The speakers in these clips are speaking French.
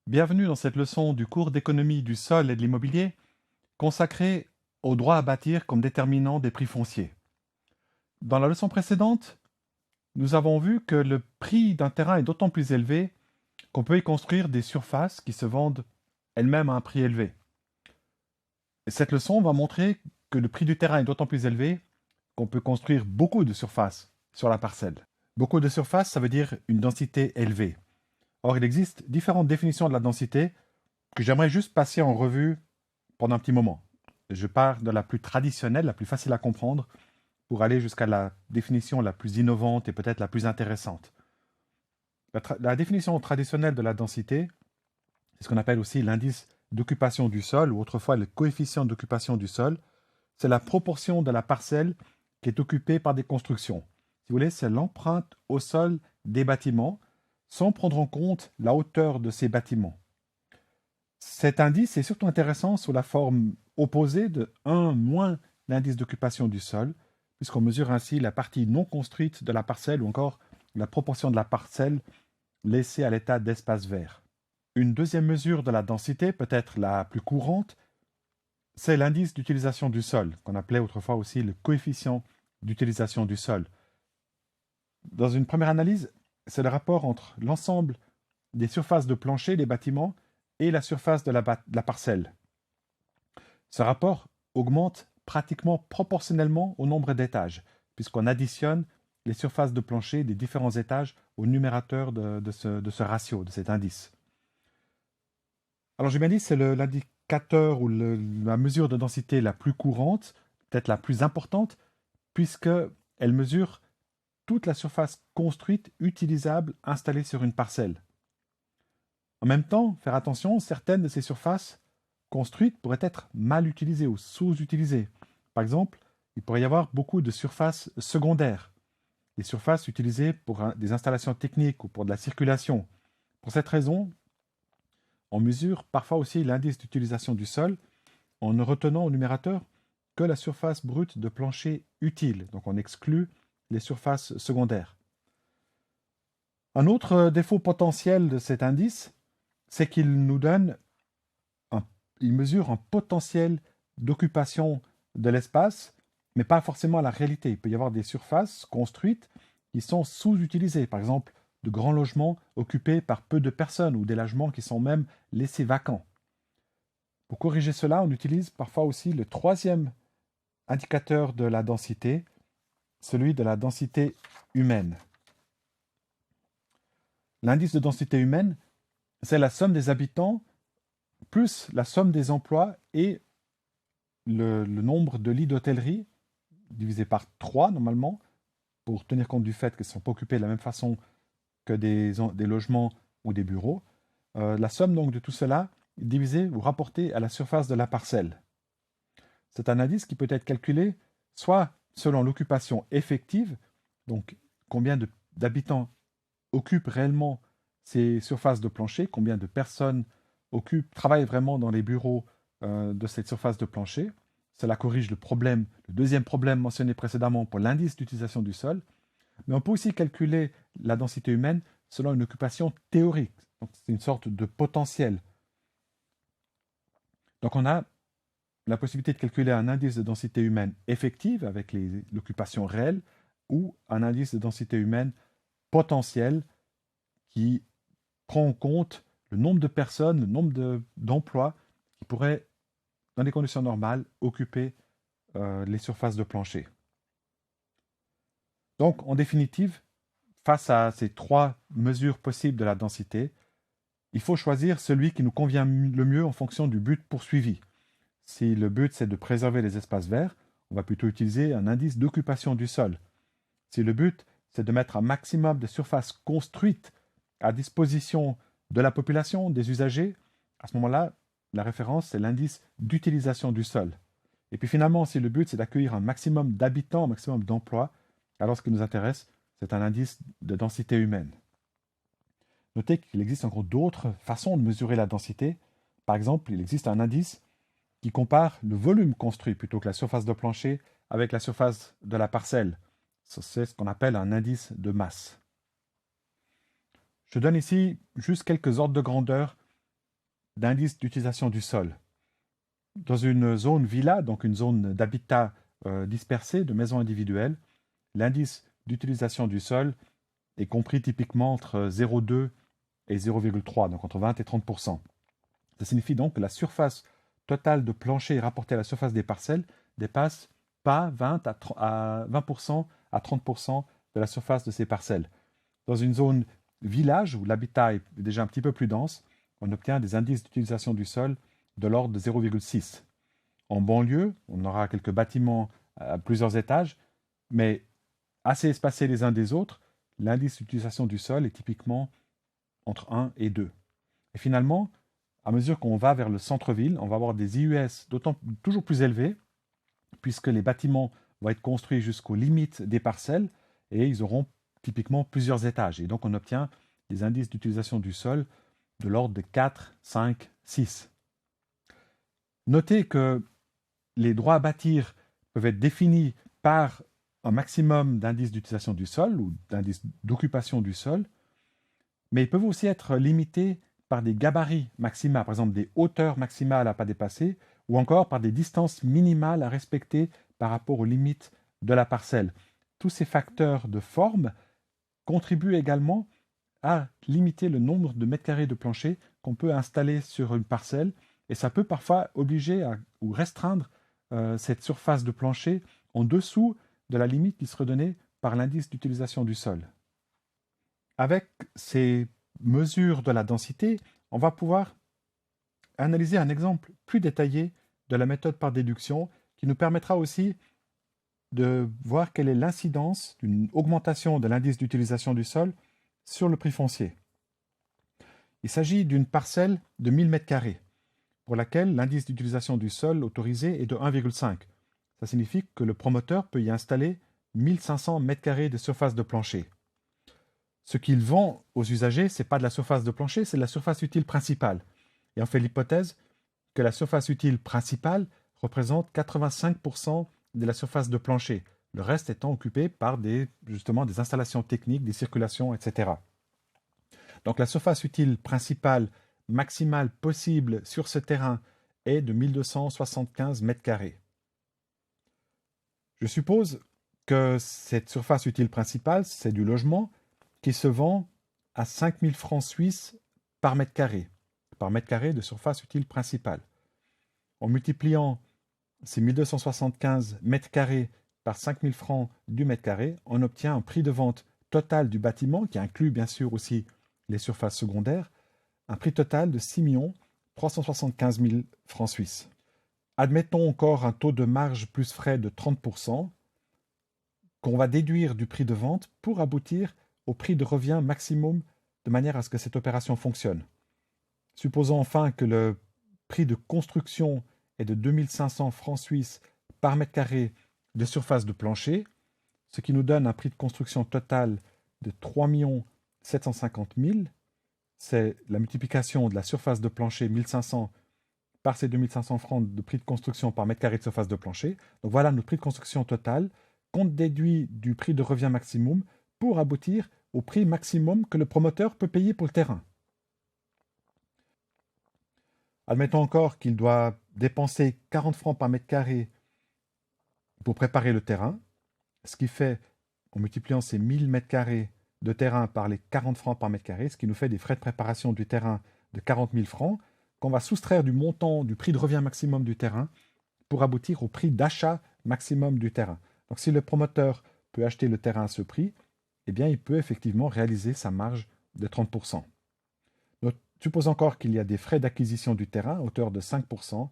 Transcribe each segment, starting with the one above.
Bienvenue dans cette leçon du cours d'économie du sol et de l'immobilier consacrée au droit à bâtir comme déterminant des prix fonciers. Dans la leçon précédente, nous avons vu que le prix d'un terrain est d'autant plus élevé qu'on peut y construire des surfaces qui se vendent elles-mêmes à un prix élevé. Et cette leçon va montrer que le prix du terrain est d'autant plus élevé qu'on peut construire beaucoup de surfaces sur la parcelle. Beaucoup de surfaces, ça veut dire une densité élevée. Or, il existe différentes définitions de la densité que j'aimerais juste passer en revue pendant un petit moment. Je pars de la plus traditionnelle, la plus facile à comprendre, pour aller jusqu'à la définition la plus innovante et peut-être la plus intéressante. La définition traditionnelle de la densité, c'est ce qu'on appelle aussi l'indice d'occupation du sol, ou autrefois le coefficient d'occupation du sol. C'est la proportion de la parcelle qui est occupée par des constructions. Si vous voulez, c'est l'empreinte au sol des bâtiments, sans prendre en compte la hauteur de ces bâtiments. Cet indice est surtout intéressant sous la forme opposée de 1 moins l'indice d'occupation du sol, puisqu'on mesure ainsi la partie non construite de la parcelle ou encore la proportion de la parcelle laissée à l'état d'espace vert. Une deuxième mesure de la densité, peut-être la plus courante, c'est l'indice d'utilisation du sol, qu'on appelait autrefois aussi le coefficient d'utilisation du sol. Dans une première analyse, c'est le rapport entre l'ensemble des surfaces de plancher des bâtiments et la surface de la parcelle. Ce rapport augmente pratiquement proportionnellement au nombre d'étages, puisqu'on additionne les surfaces de plancher des différents étages au numérateur de ce ratio, de cet indice. Alors j'ai bien dit, c'est l'indicateur ou la mesure de densité la plus courante, peut-être la plus importante, puisqu'elle mesure toute la surface construite, utilisable, installée sur une parcelle. En même temps, faire attention, certaines de ces surfaces construites pourraient être mal utilisées ou sous-utilisées. Par exemple, il pourrait y avoir beaucoup de surfaces secondaires, des surfaces utilisées pour des installations techniques ou pour de la circulation. Pour cette raison, on mesure parfois aussi l'indice d'utilisation du sol en ne retenant au numérateur que la surface brute de plancher utile, donc on exclut les surfaces secondaires. Un autre défaut potentiel de cet indice, c'est qu'il nous donne il mesure un potentiel d'occupation de l'espace, mais pas forcément la réalité. Il peut y avoir des surfaces construites qui sont sous-utilisées, par exemple de grands logements occupés par peu de personnes ou des logements qui sont même laissés vacants. Pour corriger cela, on utilise parfois aussi le troisième indicateur de la densité, celui de la densité humaine. L'indice de densité humaine, c'est la somme des habitants plus la somme des emplois et le nombre de lits d'hôtellerie, divisé par 3 normalement, pour tenir compte du fait qu'ils ne sont pas occupés de la même façon que des logements ou des bureaux. La somme donc de tout cela est divisée ou rapportée à la surface de la parcelle. C'est un indice qui peut être calculé soit selon l'occupation effective, donc combien d'habitants occupent réellement ces surfaces de plancher, combien de personnes travaillent vraiment dans les bureaux de cette surface de plancher. Cela corrige le deuxième problème mentionné précédemment pour l'indice d'utilisation du sol. Mais on peut aussi calculer la densité humaine selon une occupation théorique. C'est une sorte de potentiel. Donc on a la possibilité de calculer un indice de densité humaine effective avec l'occupation réelle ou un indice de densité humaine potentiel qui prend en compte le nombre de personnes, le nombre d'emplois qui pourraient, dans des conditions normales, occuper les surfaces de plancher. Donc, en définitive, face à ces 3 mesures possibles de la densité, il faut choisir celui qui nous convient le mieux en fonction du but poursuivi. Si le but c'est de préserver les espaces verts, on va plutôt utiliser un indice d'occupation du sol. Si le but c'est de mettre un maximum de surfaces construites à disposition de la population, des usagers, à ce moment-là, la référence c'est l'indice d'utilisation du sol. Et puis finalement, si le but c'est d'accueillir un maximum d'habitants, un maximum d'emplois, alors ce qui nous intéresse, c'est un indice de densité humaine. Notez qu'il existe encore d'autres façons de mesurer la densité. Par exemple, il existe un indice qui compare le volume construit plutôt que la surface de plancher avec la surface de la parcelle. C'est ce qu'on appelle un indice de masse. Je donne ici juste quelques ordres de grandeur d'indice d'utilisation du sol. Dans une zone villa, donc une zone d'habitat dispersé, de maisons individuelles, l'indice d'utilisation du sol est compris typiquement entre 0,2 et 0,3, donc entre 20 et 30%. Ça signifie donc que la surface totale de plancher rapportée à la surface des parcelles dépasse pas 20 à 20% à 30% de la surface de ces parcelles. Dans une zone village où l'habitat est déjà un petit peu plus dense, on obtient des indices d'utilisation du sol de l'ordre de 0,6. En banlieue, on aura quelques bâtiments à plusieurs étages, mais assez espacés les uns des autres, l'indice d'utilisation du sol est typiquement entre 1 et 2. Et finalement, à mesure qu'on va vers le centre-ville, on va avoir des IUS toujours plus élevés, puisque les bâtiments vont être construits jusqu'aux limites des parcelles et ils auront typiquement plusieurs étages. Et donc on obtient des indices d'utilisation du sol de l'ordre de 4, 5, 6. Notez que les droits à bâtir peuvent être définis par un maximum d'indices d'utilisation du sol ou d'indices d'occupation du sol, mais ils peuvent aussi être limités par des gabarits maxima, par exemple des hauteurs maximales à ne pas dépasser, ou encore par des distances minimales à respecter par rapport aux limites de la parcelle. Tous ces facteurs de forme contribuent également à limiter le nombre de mètres carrés de plancher qu'on peut installer sur une parcelle, et ça peut parfois obliger ou restreindre cette surface de plancher en dessous de la limite qui serait donnée par l'indice d'utilisation du sol. Avec ces mesures de la densité, on va pouvoir analyser un exemple plus détaillé de la méthode par déduction qui nous permettra aussi de voir quelle est l'incidence d'une augmentation de l'indice d'utilisation du sol sur le prix foncier. Il s'agit d'une parcelle de 1000 m² pour laquelle l'indice d'utilisation du sol autorisé est de 1,5. Ça signifie que le promoteur peut y installer 1500 m² de surface de plancher. Ce qu'il vend aux usagers, ce n'est pas de la surface de plancher, c'est de la surface utile principale. Et on fait l'hypothèse que la surface utile principale représente 85% de la surface de plancher, le reste étant occupé par justement des installations techniques, des circulations, etc. Donc la surface utile principale maximale possible sur ce terrain est de 1275 m². Je suppose que cette surface utile principale, c'est du logement qui se vend à 5000 francs suisses par mètre carré de surface utile principale. En multipliant ces 1275 mètres carrés par 5000 francs du mètre carré, on obtient un prix de vente total du bâtiment, qui inclut bien sûr aussi les surfaces secondaires, un prix total de 6 375 000 francs suisses. Admettons encore un taux de marge plus frais de 30%, qu'on va déduire du prix de vente pour aboutir au prix de revient maximum de manière à ce que cette opération fonctionne. Supposons enfin que le prix de construction est de 2500 francs suisses par mètre carré de surface de plancher, ce qui nous donne un prix de construction total de 3 750 000. C'est la multiplication de la surface de plancher 1500 par ces 2500 francs de prix de construction par mètre carré de surface de plancher. Donc voilà notre prix de construction total, compte déduit du prix de revient maximum pour aboutir au prix maximum que le promoteur peut payer pour le terrain. Admettons encore qu'il doit dépenser 40 francs par mètre carré pour préparer le terrain, ce qui fait, en multipliant ces 1000 mètres carrés de terrain par les 40 francs par mètre carré, ce qui nous fait des frais de préparation du terrain de 40 000 francs, qu'on va soustraire du montant du prix de revient maximum du terrain pour aboutir au prix d'achat maximum du terrain. Donc si le promoteur peut acheter le terrain à ce prix, eh bien il peut effectivement réaliser sa marge de 30%. Donc, suppose encore qu'il y a des frais d'acquisition du terrain à hauteur de 5%,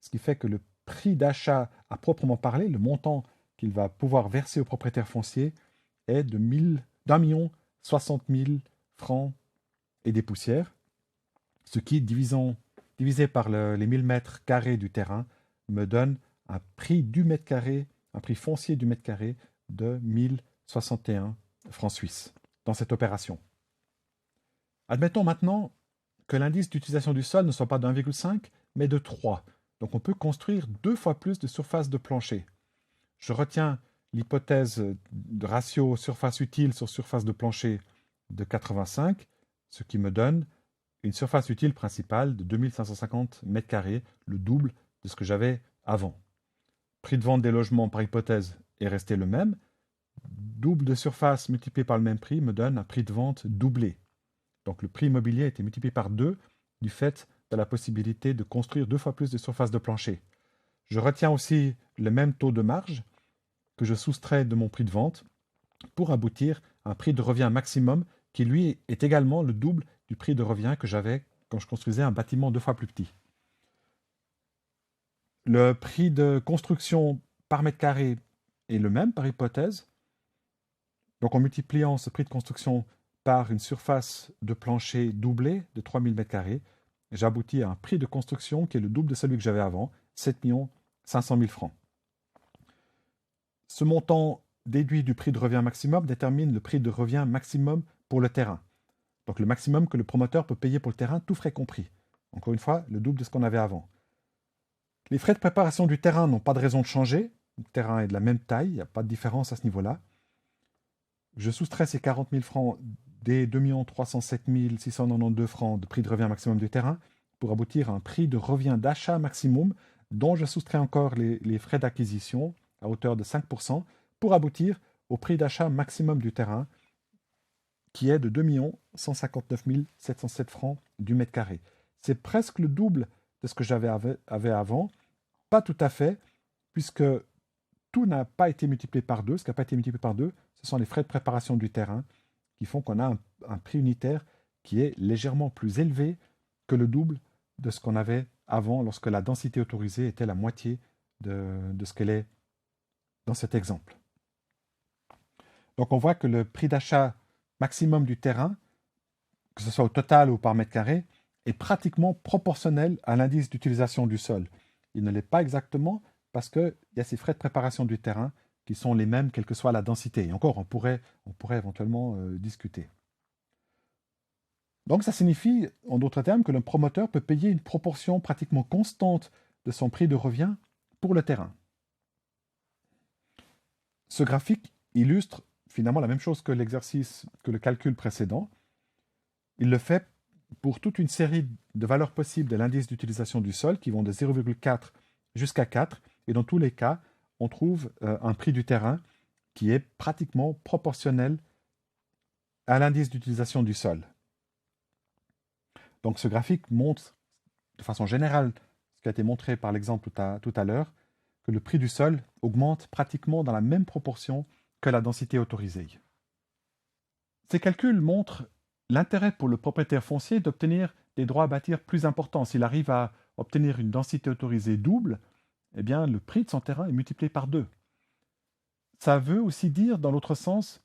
ce qui fait que le prix d'achat à proprement parler, le montant qu'il va pouvoir verser au propriétaire foncier, est de 1,060 000 francs et des poussières, ce qui, divisé par les 1000 mètres carrés du terrain, me donne un prix du mètre carré, un prix foncier du mètre carré de 1061 francs suisses dans cette opération. Admettons maintenant que l'indice d'utilisation du sol ne soit pas de 1,5, mais de 3. Donc on peut construire 2 fois plus de surface de plancher. Je retiens l'hypothèse de ratio surface utile sur surface de plancher de 85, ce qui me donne une surface utile principale de 2550 m², le double de ce que j'avais avant. Prix de vente des logements par hypothèse est resté le même. Double de surface multiplié par le même prix me donne un prix de vente doublé. Donc le prix immobilier a été multiplié par 2 du fait de la possibilité de construire 2 fois plus de surface de plancher. Je retiens aussi le même taux de marge que je soustrais de mon prix de vente pour aboutir à un prix de revient maximum qui, lui, est également le double du prix de revient que j'avais quand je construisais un bâtiment 2 fois plus petit. Le prix de construction par mètre carré est le même par hypothèse. Donc en multipliant ce prix de construction par une surface de plancher doublée de 3000 m², j'aboutis à un prix de construction qui est le double de celui que j'avais avant, 7 500 000 francs. Ce montant déduit du prix de revient maximum détermine le prix de revient maximum pour le terrain. Donc le maximum que le promoteur peut payer pour le terrain, tout frais compris. Encore une fois, le double de ce qu'on avait avant. Les frais de préparation du terrain n'ont pas de raison de changer. Le terrain est de la même taille, il n'y a pas de différence à ce niveau-là. Je soustrais ces 40 000 francs des 2 307 692 francs de prix de revient maximum du terrain pour aboutir à un prix de revient d'achat maximum dont je soustrais encore les frais d'acquisition à hauteur de 5% pour aboutir au prix d'achat maximum du terrain qui est de 2 159 707 francs du mètre carré. C'est presque le double de ce que j'avais avant, pas tout à fait, puisque tout n'a pas été multiplié par 2. Ce qui n'a pas été multiplié par 2, ce sont les frais de préparation du terrain qui font qu'on a un prix unitaire qui est légèrement plus élevé que le double de ce qu'on avait avant lorsque la densité autorisée était la moitié de ce qu'elle est dans cet exemple. Donc on voit que le prix d'achat maximum du terrain, que ce soit au total ou par mètre carré, est pratiquement proportionnel à l'indice d'utilisation du sol. Il ne l'est pas exactement parce qu'il y a ces frais de préparation du terrain qui sont les mêmes quelle que soit la densité. Et encore, on pourrait éventuellement discuter. Donc ça signifie, en d'autres termes, que le promoteur peut payer une proportion pratiquement constante de son prix de revient pour le terrain. Ce graphique illustre finalement la même chose que l'exercice, que le calcul précédent. Il le fait pour toute une série de valeurs possibles de l'indice d'utilisation du sol qui vont de 0,4 jusqu'à 4. Et dans tous les cas, on trouve un prix du terrain qui est pratiquement proportionnel à l'indice d'utilisation du sol. Donc ce graphique montre de façon générale ce qui a été montré par l'exemple tout à l'heure, que le prix du sol augmente pratiquement dans la même proportion que la densité autorisée. Ces calculs montrent l'intérêt pour le propriétaire foncier d'obtenir des droits à bâtir plus importants. S'il arrive à obtenir une densité autorisée double, eh bien, le prix de son terrain est multiplié par 2. Ça veut aussi dire, dans l'autre sens,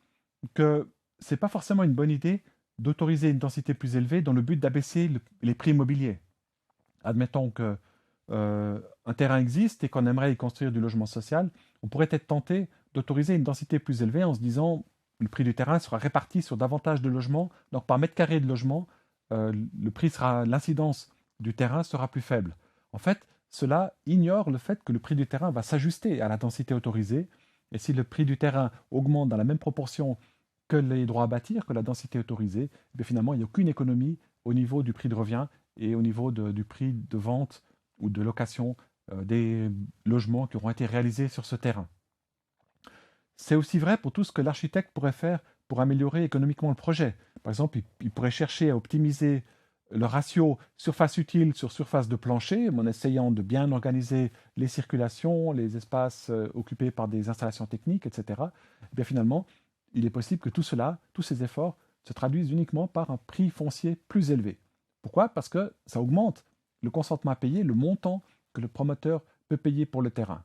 que ce n'est pas forcément une bonne idée d'autoriser une densité plus élevée dans le but d'abaisser les prix immobiliers. Admettons qu'un terrain existe et qu'on aimerait y construire du logement social, on pourrait être tenté d'autoriser une densité plus élevée en se disant le prix du terrain sera réparti sur davantage de logements, donc par mètre carré de logement, l'incidence du terrain sera plus faible. En fait, cela ignore le fait que le prix du terrain va s'ajuster à la densité autorisée, et si le prix du terrain augmente dans la même proportion que les droits à bâtir, que la densité autorisée, eh finalement, il n'y a aucune économie au niveau du prix de revient et au niveau du prix de vente ou de location des logements qui auront été réalisés sur ce terrain. C'est aussi vrai pour tout ce que l'architecte pourrait faire pour améliorer économiquement le projet. Par exemple, il pourrait chercher à optimiser le ratio surface utile sur surface de plancher en essayant de bien organiser les circulations, les espaces occupés par des installations techniques, etc. Et bien finalement, il est possible que tout cela, tous ces efforts, se traduisent uniquement par un prix foncier plus élevé. Pourquoi ? Parce que ça augmente le consentement à payer, le montant que le promoteur peut payer pour le terrain.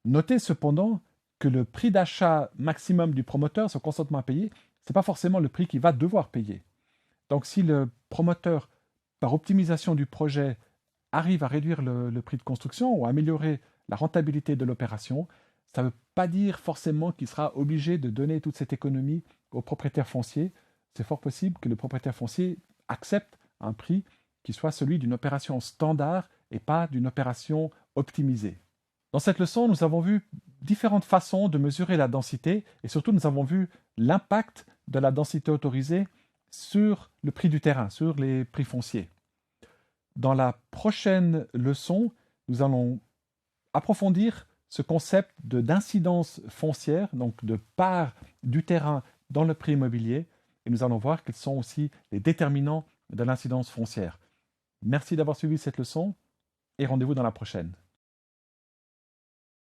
Notez cependant que le prix d'achat maximum du promoteur, son consentement à payer, ce n'est pas forcément le prix qu'il va devoir payer. Donc si le promoteur, par optimisation du projet, arrive à réduire le prix de construction ou à améliorer la rentabilité de l'opération, ça ne veut pas dire forcément qu'il sera obligé de donner toute cette économie au propriétaire foncier. C'est fort possible que le propriétaire foncier accepte un prix qui soit celui d'une opération standard et pas d'une opération optimisée. Dans cette leçon, nous avons vu différentes façons de mesurer la densité et surtout nous avons vu l'impact de la densité autorisée sur le prix du terrain, sur les prix fonciers. Dans la prochaine leçon, nous allons approfondir ce concept d'incidence foncière, donc de part du terrain dans le prix immobilier, et nous allons voir quels sont aussi les déterminants de l'incidence foncière. Merci d'avoir suivi cette leçon et rendez-vous dans la prochaine.